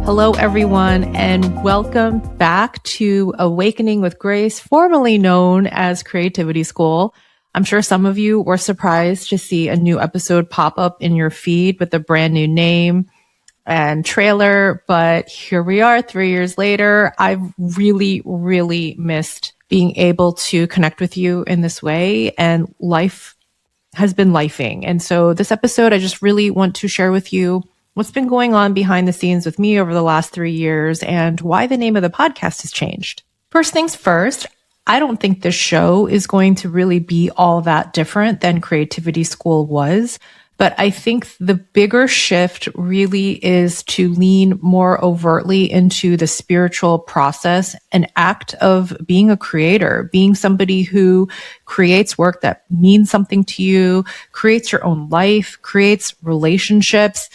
Hello, everyone, and welcome back to Awakening with Grace, formerly known as Creativity School. I'm sure some of you were surprised to see a new episode pop up in your feed with a brand new name and trailer, but here we are 3 years later. I've really missed being able to connect with you in this way, and life has been lifing. And so this episode, I just really want to share with you what's been going on behind the scenes with me over the last 3 years and why the name of the podcast has changed. First things first, I don't think this show is going to really be all that different than Creativity School was. But I think the bigger shift really is to lean more overtly into the spiritual process and act of being a creator, being somebody who creates work that means something to you, creates your own life, creates relationships.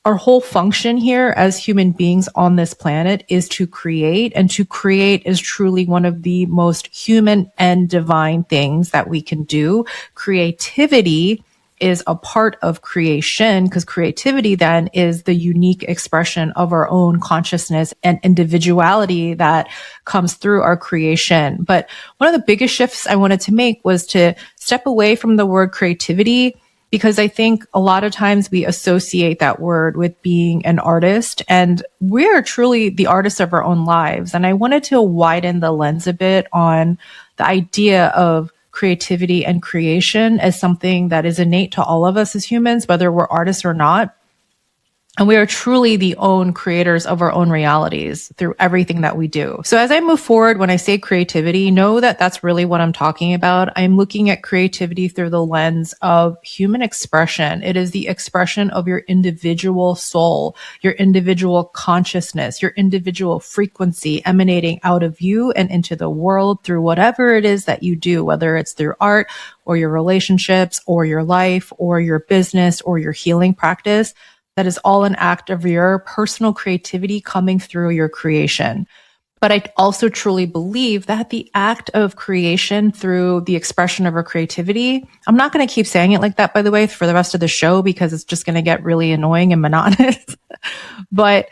Our whole function here as human beings on this planet is to create, and to create is truly one of the most human and divine things that we can do. Creativity is a part of creation, because creativity then is the unique expression of our own consciousness and individuality that comes through our creation. But one of the biggest shifts I wanted to make was to step away from the word creativity, because I think a lot of times we associate that word with being an artist, and we're truly the artists of our own lives. And I wanted to widen the lens a bit on the idea of creativity and creation as something that is innate to all of us as humans, whether we're artists or not. And we are truly the own creators of our own realities through everything that we do. So as I move forward, when I say creativity, know that that's really what I'm talking about. I'm looking at creativity through the lens of human expression. It is the expression of your individual soul, your individual consciousness, your individual frequency emanating out of you and into the world through whatever it is that you do, whether it's through art or your relationships or your life or your business or your healing practice. That is all an act of your personal creativity coming through your creation. But I also truly believe that the act of creation through the expression of our creativity, I'm not going to keep saying it like that, by the way, for the rest of the show, because it's just going to get really annoying and monotonous. But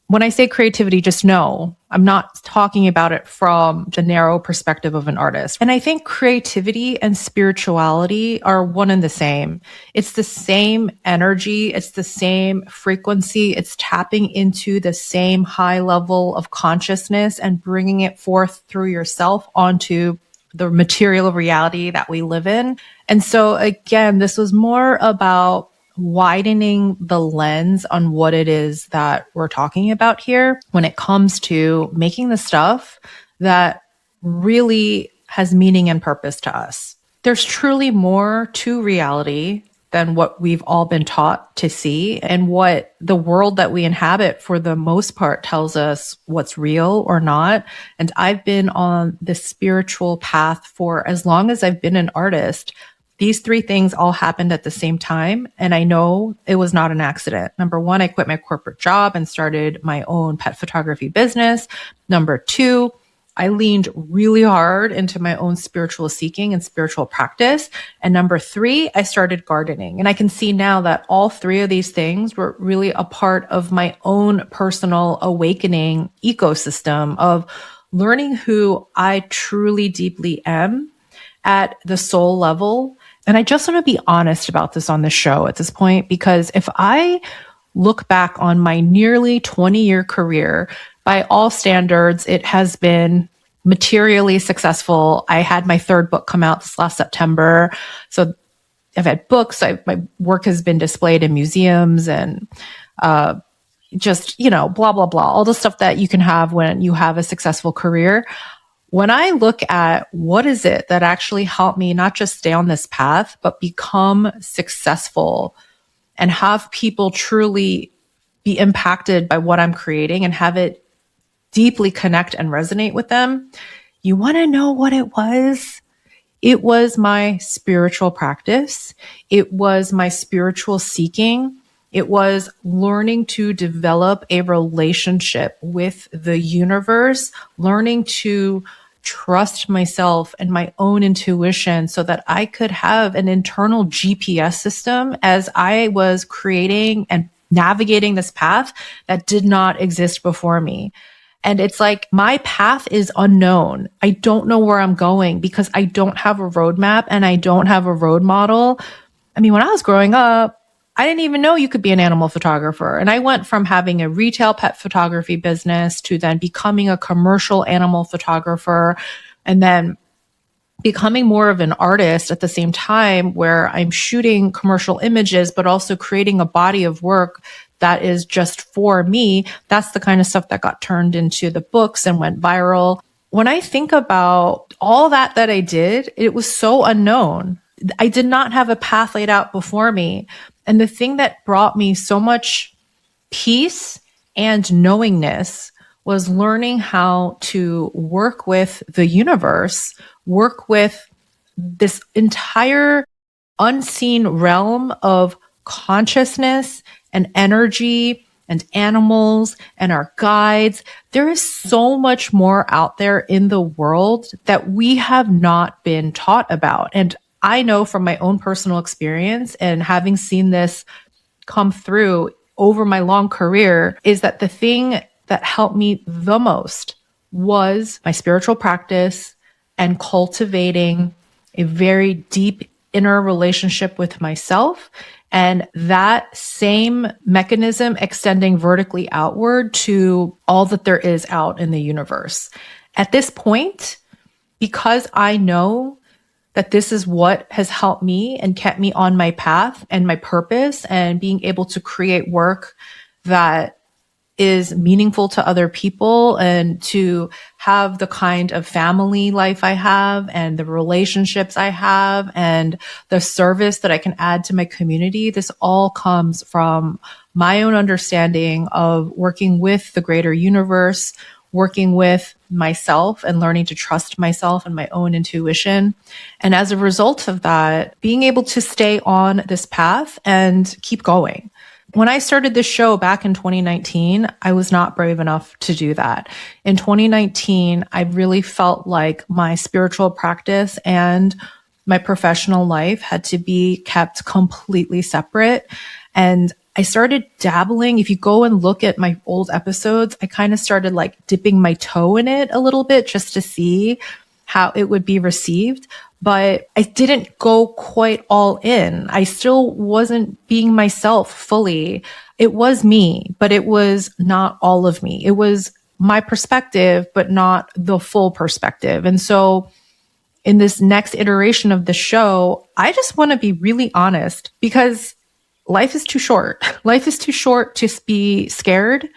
when I say creativity, just know I'm not talking about it from the narrow perspective of an artist. And I think creativity and spirituality are one and the same. It's the same energy. It's the same frequency. It's tapping into the same high level of consciousness and bringing it forth through yourself onto the material reality that we live in. And so again, this was more about widening the lens on what it is that we're talking about here when it comes to making the stuff that really has meaning and purpose to us. There's truly more to reality than what we've all been taught to see, and what the world that we inhabit for the most part tells us what's real or not. And I've been on the spiritual path for as long as I've been an artist. These three things all happened at the same time, and I know it was not an accident. Number one, I quit my corporate job and started my own pet photography business. Number two, I leaned really hard into my own spiritual seeking and spiritual practice. And number three, I started gardening. And I can see now that all three of these things were really a part of my own personal awakening ecosystem of learning who I truly deeply am at the soul level. And I just want to be honest about this on the show at this point, because if I look back on my nearly 20-year career, by all standards, it has been materially successful. I had my third book come out this last September. So I've had books. My work has been displayed in museums and just, blah, blah, blah, all the stuff that you can have when you have a successful career. When I look at what is it that actually helped me not just stay on this path, but become successful and have people truly be impacted by what I'm creating and have it deeply connect and resonate with them, you want to know what it was? It was my spiritual practice. It was my spiritual seeking. It was learning to develop a relationship with the universe, learning to trust myself and my own intuition so that I could have an internal GPS system as I was creating and navigating this path that did not exist before me. And it's like my path is unknown. I don't know where I'm going because I don't have a roadmap and I don't have a road model. I mean, when I was growing up, I didn't even know you could be an animal photographer. And I went from having a retail pet photography business to then becoming a commercial animal photographer and then becoming more of an artist at the same time, where I'm shooting commercial images, but also creating a body of work that is just for me. That's the kind of stuff that got turned into the books and went viral. When I think about all that I did, it was so unknown. I did not have a path laid out before me. And the thing that brought me so much peace and knowingness was learning how to work with the universe, work with this entire unseen realm of consciousness and energy and animals and our guides. There is so much more out there in the world that we have not been taught about. And I know from my own personal experience and having seen this come through over my long career is that the thing that helped me the most was my spiritual practice and cultivating a very deep inner relationship with myself. And that same mechanism extending vertically outward to all that there is out in the universe. At this point, because I know that this is what has helped me and kept me on my path and my purpose and being able to create work that is meaningful to other people and to have the kind of family life I have and the relationships I have and the service that I can add to my community. This all comes from my own understanding of working with the greater universe, working with myself and learning to trust myself and my own intuition. And as a result of that, being able to stay on this path and keep going. When I started this show back in 2019, I was not brave enough to do that. In 2019, I really felt like my spiritual practice and my professional life had to be kept completely separate. And I started dabbling. If you go and look at my old episodes, I kind of started like dipping my toe in it a little bit just to see how it would be received. But I didn't go quite all in. I still wasn't being myself fully. It was me, but it was not all of me. It was my perspective, but not the full perspective. And so in this next iteration of the show, I just want to be really honest because life is too short. Life is too short to be scared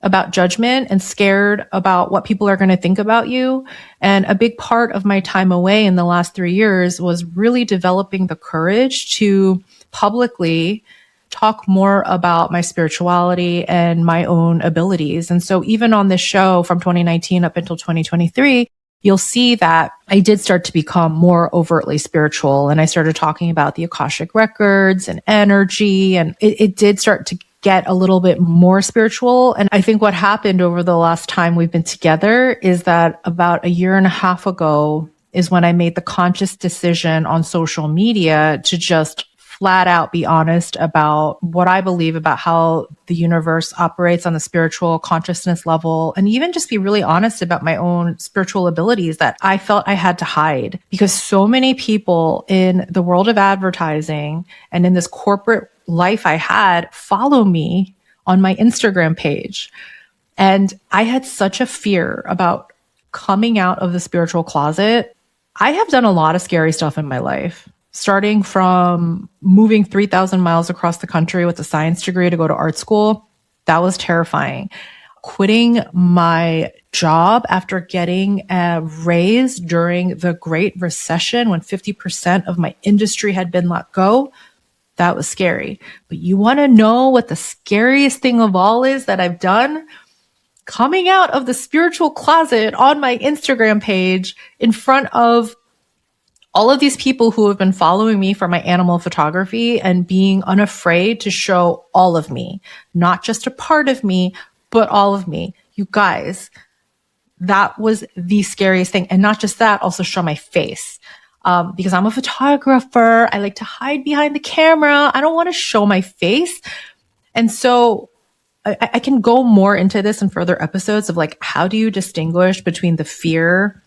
about judgment and scared about what people are going to think about you. And a big part of my time away in the last 3 years was really developing the courage to publicly talk more about my spirituality and my own abilities. And so even on this show from 2019 up until 2023, you'll see that I did start to become more overtly spiritual. And I started talking about the Akashic records and energy. And it did start to get a little bit more spiritual. And I think what happened over the last time we've been together is that about a year and a half ago is when I made the conscious decision on social media to just flat out be honest about what I believe about how the universe operates on the spiritual consciousness level, and even just be really honest about my own spiritual abilities that I felt I had to hide, because so many people in the world of advertising and in this corporate life I had follow me on my Instagram page. And I had such a fear about coming out of the spiritual closet. I have done a lot of scary stuff in my life, starting from moving 3,000 miles across the country with a science degree to go to art school. That was terrifying. Quitting my job after getting a raise during the Great Recession when 50% of my industry had been let go. That was scary. But you want to know what the scariest thing of all is that I've done? Coming out of the spiritual closet on my Instagram page in front of all of these people who have been following me for my animal photography and being unafraid to show all of me, not just a part of me, but all of me. You guys, that was the scariest thing. And not just that, also show my face. Because I'm a photographer. I like to hide behind the camera. I don't want to show my face. And so I can go more into this in further episodes of like, how do you distinguish between the fear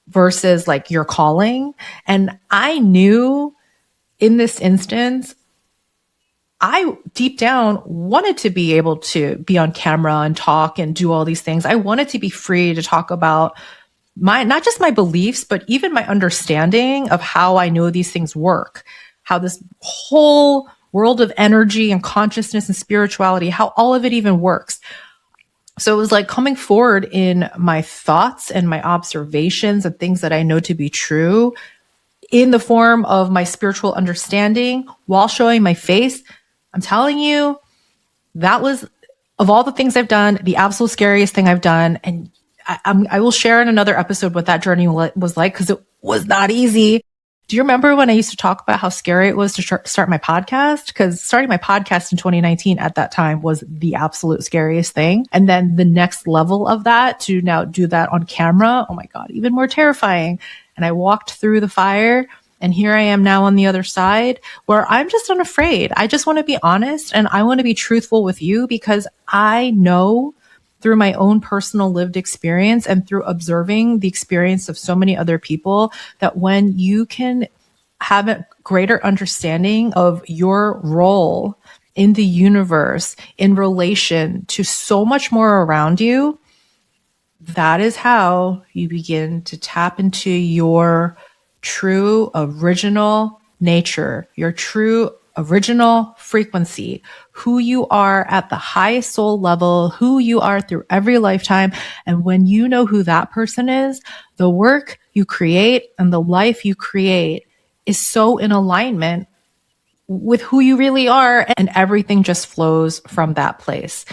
versus like your calling? And I knew in this instance, I deep down wanted to be able to be on camera and talk and do all these things. I wanted to be free to talk about not just my beliefs, but even my understanding of how I know these things work, how this whole world of energy and consciousness and spirituality, how all of it even works. So it was like coming forward in my thoughts and my observations and things that I know to be true in the form of my spiritual understanding while showing my face. I'm telling you, that was, of all the things I've done, the absolute scariest thing I've done. And I will share in another episode what that journey was like, because it was not easy. Do you remember when I used to talk about how scary it was to start my podcast? Because starting my podcast in 2019 at that time was the absolute scariest thing. And then the next level of that to now do that on camera, oh my God, even more terrifying. And I walked through the fire. And here I am now on the other side where I'm just unafraid. I just want to be honest and I want to be truthful with you, because I know through my own personal lived experience and through observing the experience of so many other people that when you can have a greater understanding of your role in the universe in relation to so much more around you, that is how you begin to tap into your true original nature, your true original frequency, who you are at the highest soul level, who you are through every lifetime. And when you know who that person is, the work you create and the life you create is so in alignment with who you really are, and everything just flows from that place.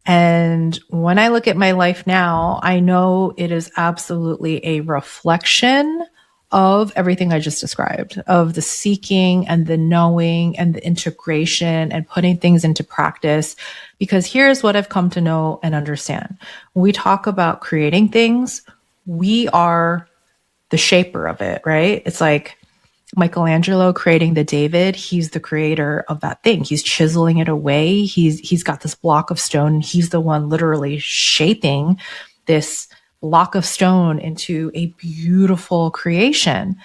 And when I look at my life now, I know it is absolutely a reflection of everything I just described, of the seeking and the knowing and the integration and putting things into practice. Because here's what I've come to know and understand. When we talk about creating things, we are the shaper of it, right? It's like Michelangelo creating the David. He's the creator of that thing. He's chiseling it away. He's got this block of stone. He's the one literally shaping this block of stone into a beautiful creation.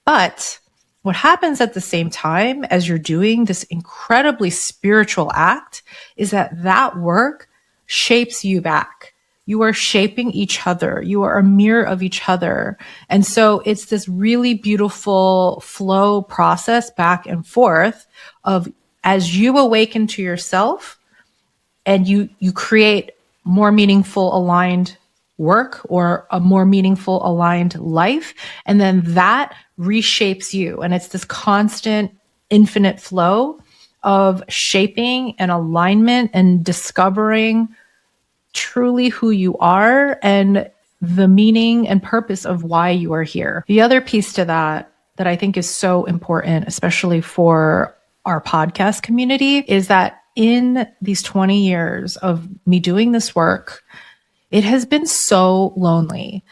But what happens at the same time as you're doing this incredibly spiritual act is that work shapes you back. You are shaping each other. You are a mirror of each other. And so it's this really beautiful flow process back and forth of, as you awaken to yourself and you create more meaningful aligned work or a more meaningful aligned life. And then that reshapes you. And it's this constant infinite flow of shaping and alignment and discovering truly who you are and the meaning and purpose of why you are here. The other piece to that I think is so important, especially for our podcast community, is that in these 20 years of me doing this work, it has been so lonely.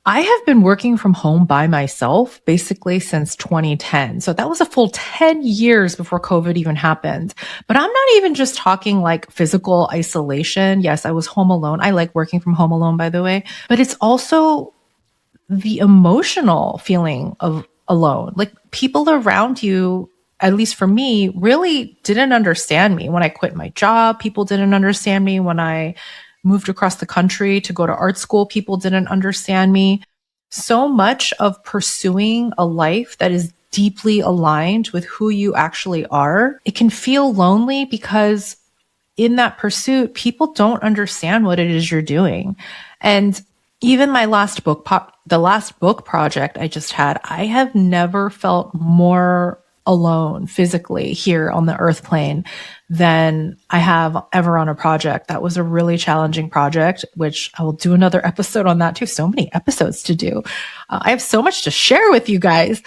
I have been working from home by myself basically since 2010. So that was a full 10 years before COVID even happened. But I'm not even just talking like physical isolation. Yes, I was home alone. I like working from home alone, by the way. But it's also the emotional feeling of alone. Like people around you, at least for me, really didn't understand me. When I quit my job, people didn't understand me. When I moved across the country to go to art school, people didn't understand me. So much of pursuing a life that is deeply aligned with who you actually are, it can feel lonely because in that pursuit, people don't understand what it is you're doing. And even my last book, the last book project I just had, I have never felt more alone physically here on the earth plane than I have ever on a project. That was a really challenging project, which I will do another episode on that too. So many episodes to do. I have so much to share with you guys.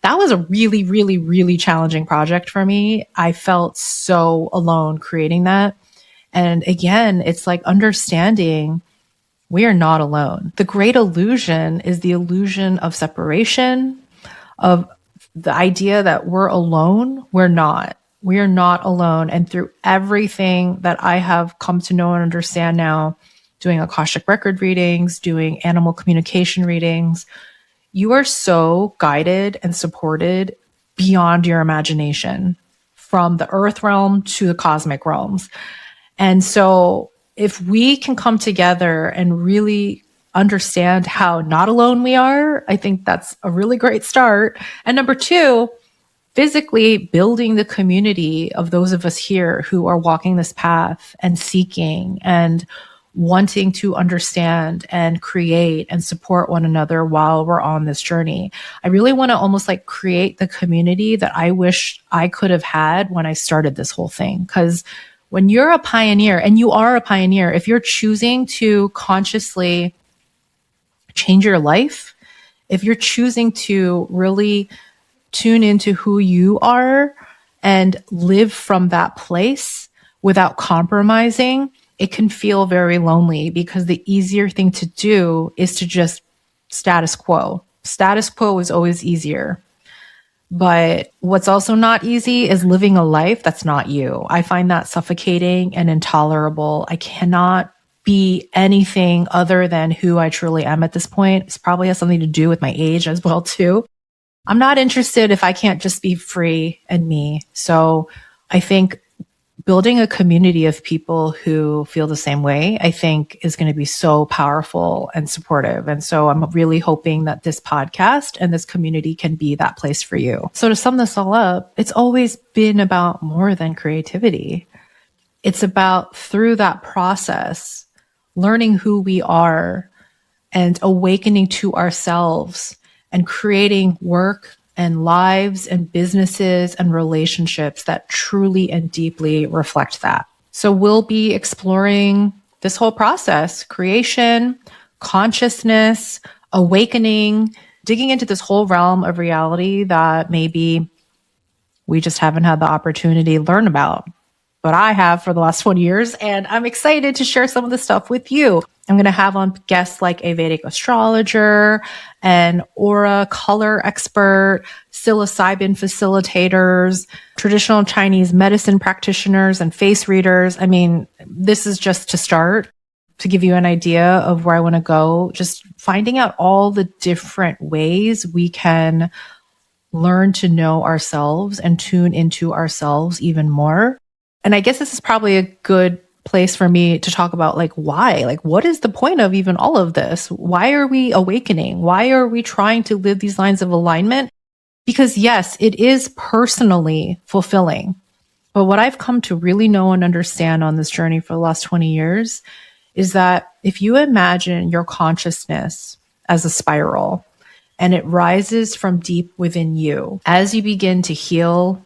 That was a really, really, really challenging project for me. I felt so alone creating that. And again, it's like understanding we are not alone. The great illusion is the illusion of separation, of the idea that we're alone. We're not. We are not alone. And through everything that I have come to know and understand now, doing Akashic record readings, doing animal communication readings, you are so guided and supported beyond your imagination from the earth realm to the cosmic realms. And so if we can come together and really understand how not alone we are, I think that's a really great start. And number two, physically building the community of those of us here who are walking this path and seeking and wanting to understand and create and support one another while we're on this journey. I really want to almost like create the community that I wish I could have had when I started this whole thing. Because when you're a pioneer, and you are a pioneer, if you're choosing to consciously change your life, if you're choosing to really tune into who you are and live from that place without compromising, it can feel very lonely because the easier thing to do is to just status quo. Status quo is always easier. But what's also not easy is living a life that's not you. I find that suffocating and intolerable. I cannot be anything other than who I truly am at this point. This probably has something to do with my age as well, too. I'm not interested if I can't just be free and me. So I think building a community of people who feel the same way, I think is going to be so powerful and supportive. And so I'm really hoping that this podcast and this community can be that place for you. So to sum this all up, it's always been about more than creativity. It's about through that process, learning who we are and awakening to ourselves and creating work and lives and businesses and relationships that truly and deeply reflect that. So we'll be exploring this whole process, creation, consciousness, awakening, digging into this whole realm of reality that maybe we just haven't had the opportunity to learn about. But I have for the last 20 years, and I'm excited to share some of this stuff with you. I'm going to have on guests like a Vedic astrologer, an aura color expert, psilocybin facilitators, traditional Chinese medicine practitioners, and face readers. I mean, this is just to start, to give you an idea of where I want to go, just finding out all the different ways we can learn to know ourselves and tune into ourselves even more. And I guess this is probably a good place for me to talk about like why, like what is the point of even all of this? Why are we awakening? Why are we trying to live these lines of alignment? Because yes, it is personally fulfilling. But what I've come to really know and understand on this journey for the last 20 years is that if you imagine your consciousness as a spiral and it rises from deep within you, as you begin to heal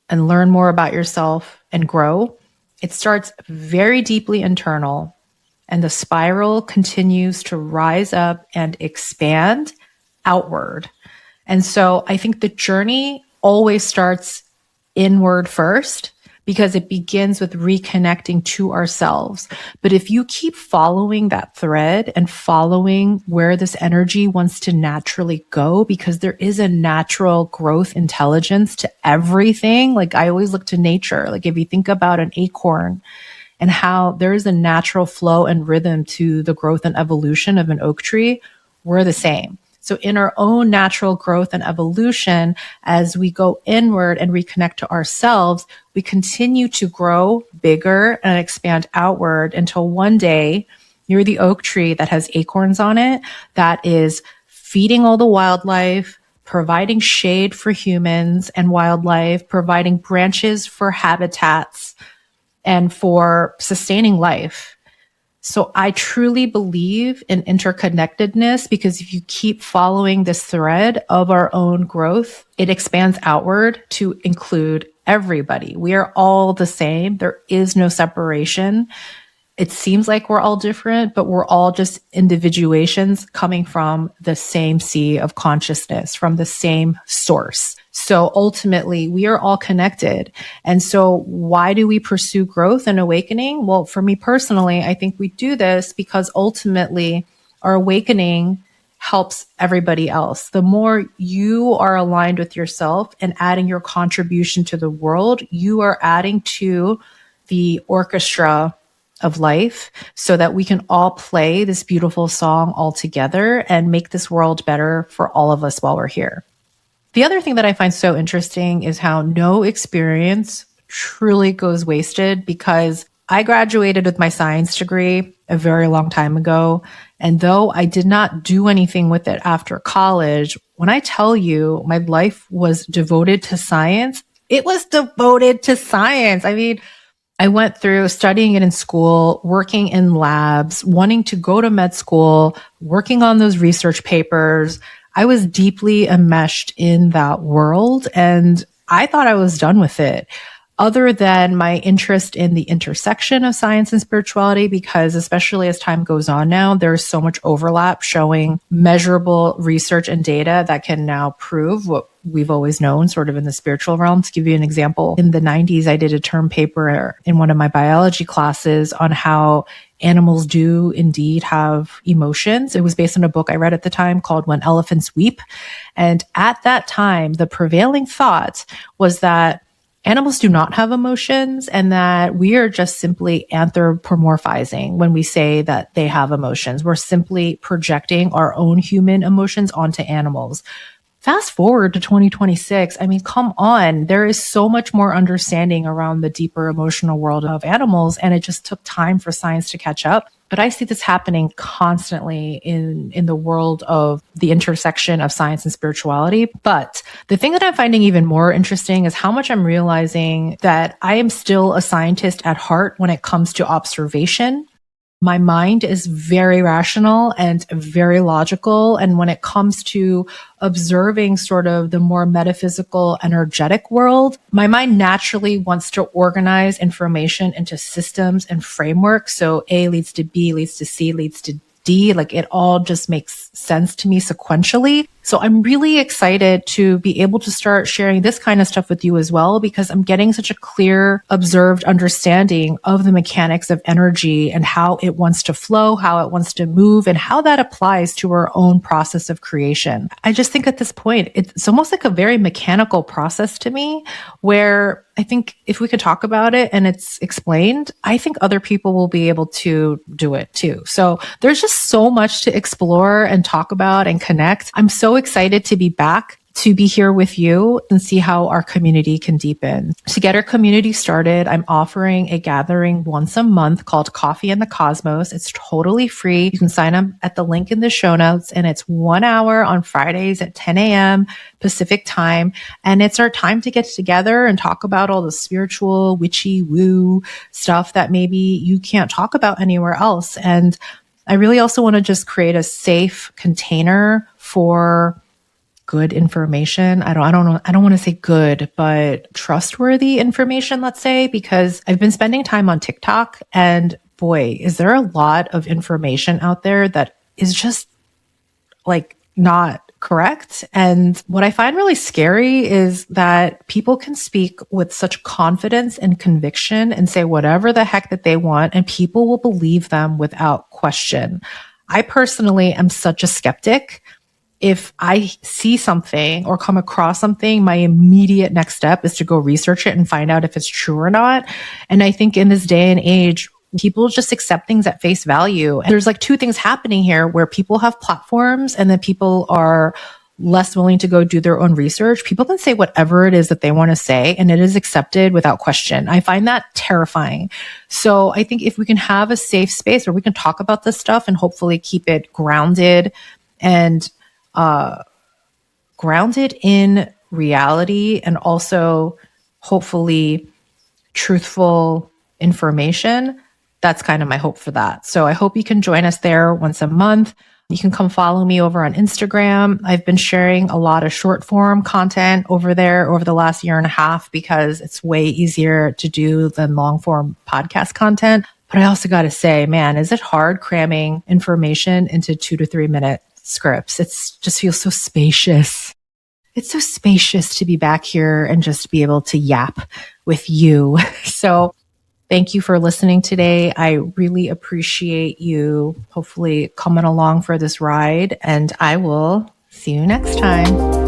and learn more about yourself and grow, it starts very deeply internal, and the spiral continues to rise up and expand outward. And so I think the journey always starts inward first, because it begins with reconnecting to ourselves. But if you keep following that thread and following where this energy wants to naturally go, because there is a natural growth intelligence to everything. Like I always look to nature. Like if you think about an acorn and how there is a natural flow and rhythm to the growth and evolution of an oak tree, we're the same. So in our own natural growth and evolution, as we go inward and reconnect to ourselves, we continue to grow bigger and expand outward until one day you're the oak tree that has acorns on it, that is feeding all the wildlife, providing shade for humans and wildlife, providing branches for habitats and for sustaining life. So I truly believe in interconnectedness, because if you keep following this thread of our own growth, it expands outward to include everybody. We are all the same. There is no separation. It seems like we're all different, but we're all just individuations coming from the same sea of consciousness, from the same source. So ultimately, we are all connected. And so why do we pursue growth and awakening? Well, for me personally, I think we do this because ultimately our awakening helps everybody else. The more you are aligned with yourself and adding your contribution to the world, you are adding to the orchestra of life so that we can all play this beautiful song all together and make this world better for all of us while we're here. The other thing that I find so interesting is how no experience truly goes wasted, because I graduated with my science degree a very long time ago. And though I did not do anything with it after college, when I tell you my life was devoted to science, it was devoted to science. I mean, I went through studying it in school, working in labs, wanting to go to med school, working on those research papers. I was deeply enmeshed in that world, and I thought I was done with it. Other than my interest in the intersection of science and spirituality, because especially as time goes on now, there's so much overlap showing measurable research and data that can now prove what we've always known sort of in the spiritual realm. To give you an example, in the 90s, I did a term paper in one of my biology classes on how animals do indeed have emotions. It was based on a book I read at the time called When Elephants Weep. And at that time, the prevailing thought was that animals do not have emotions and that we are just simply anthropomorphizing when we say that they have emotions. We're simply projecting our own human emotions onto animals. Fast forward to 2026. I mean, come on. There is so much more understanding around the deeper emotional world of animals, and it just took time for science to catch up. But I see this happening constantly in the world of the intersection of science and spirituality. But the thing that I'm finding even more interesting is how much I'm realizing that I am still a scientist at heart when it comes to observation. My mind is very rational and very logical. And when it comes to observing sort of the more metaphysical, energetic world, my mind naturally wants to organize information into systems and frameworks. So A leads to B, leads to C, leads to D. Like it all just makes sense to me sequentially. So I'm really excited to be able to start sharing this kind of stuff with you as well, because I'm getting such a clear, observed understanding of the mechanics of energy and how it wants to flow, how it wants to move, and how that applies to our own process of creation. I just think at this point, it's almost like a very mechanical process to me, where I think if we could talk about it and it's explained, I think other people will be able to do it too. So there's just so much to explore and talk about and connect. I'm so excited to be back, to be here with you and see how our community can deepen. To get our community started, I'm offering a gathering once a month called Coffee and the Cosmos. It's totally free. You can sign up at the link in the show notes, and it's 1 hour on Fridays at 10 a.m. Pacific time. And it's our time to get together and talk about all the spiritual, witchy woo stuff that maybe you can't talk about anywhere else. And I really also want to just create a safe container for good information. I don't know. I don't want to say good, but trustworthy information, let's say, because I've been spending time on TikTok, and boy, is there a lot of information out there that is just like not correct. And what I find really scary is that people can speak with such confidence and conviction and say whatever the heck that they want, and people will believe them without question. I personally am such a skeptic. If I see something or come across something, my immediate next step is to go research it and find out if it's true or not. And I think in this day and age, people just accept things at face value. And there's like two things happening here, where people have platforms and then people are less willing to go do their own research. People can say whatever it is that they want to say, and it is accepted without question. I find that terrifying. So I think if we can have a safe space where we can talk about this stuff and hopefully keep it grounded and grounded in reality, and also hopefully truthful information, that's kind of my hope for that. So I hope you can join us there once a month. You can come follow me over on Instagram. I've been sharing a lot of short form content over there over the last year and a half, because it's way easier to do than long form podcast content. But I also got to say, man, is it hard cramming information into 2 to 3 minute scripts? It's just feels so spacious. It's so spacious to be back here and just be able to yap with you. So Thank you for listening today. I really appreciate you hopefully coming along for this ride, and I will see you next time.